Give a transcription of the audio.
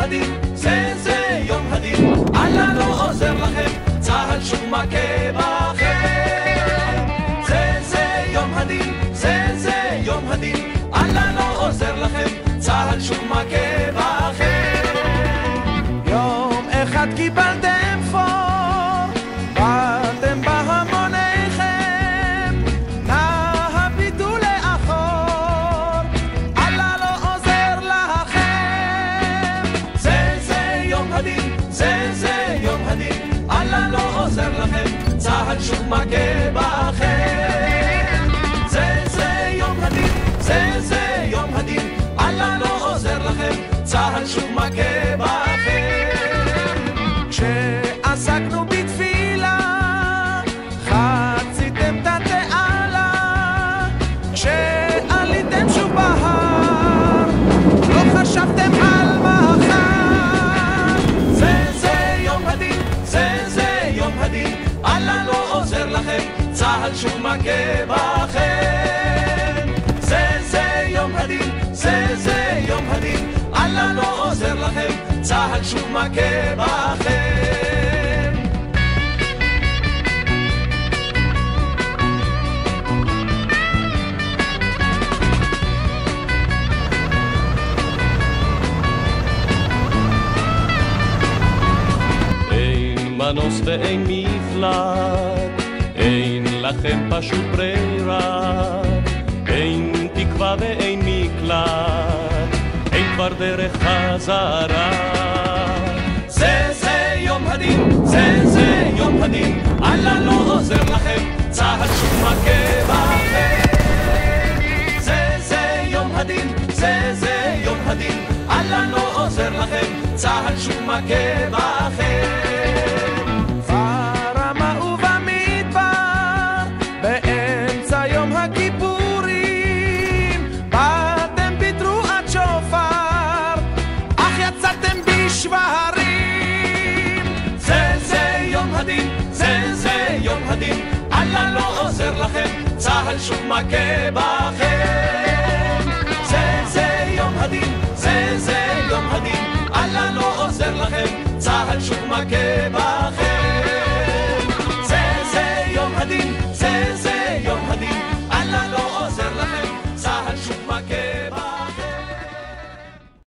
הדין, זה יום הדין, אללה לא עוזר לכם, צהל שוב מכה בכם. זה יום הדין, זה יום הדין, אללה לא עוזר לכם, צהל שוב מכה בכם. יום אחד קיבלתם פור, באתם בהמוניכם, נא הביטו לאחור, אללה לא עוזר לכם. זה יום הדין, זה יום הדין, אללה לא עוזר לכם, צהל שוב מכה בכם. זה יום הדין, זה יום הדין, אללה לא עוזר לכם, צהל שוב מכה בכם. כשעסקנו בתפילה, חציתם את התעלה, כשעליתם שוב בהר, לא חשבתם על מחר. זה יום הדין, זה יום הדין, אללה לא עוזר לכם, צהל שוב מכה בכם. זה יום הדין, זה יום הדין, אללה לא עוזר לכם, צהל שוב מכה בכם. אין מנוס ואין מפלט, אין לכם פשוט ברירה, אין תקווה ואין מקלט, אין כבר דרך חזרה. זה יום הדין, זה יום הדין, אללה לא עוזר לכם, צהל שוב מכה בכם. זה יום הדין, זה יום הדין, אללה לא עוזר לכם, צהל שוב מכה בכם. ברמה ובמדבר, באמצע יום הכיפורים, באתם בתרועת שופר, אך יצאתם בשברים. זה יום הדין, זה יום הדין, אללה לא עוזר לכם, צהל שוב מכה בכם. זה יום הדין, זה יום הדין, אללה לא עוזר לכם, צהל שוב מכה בכם.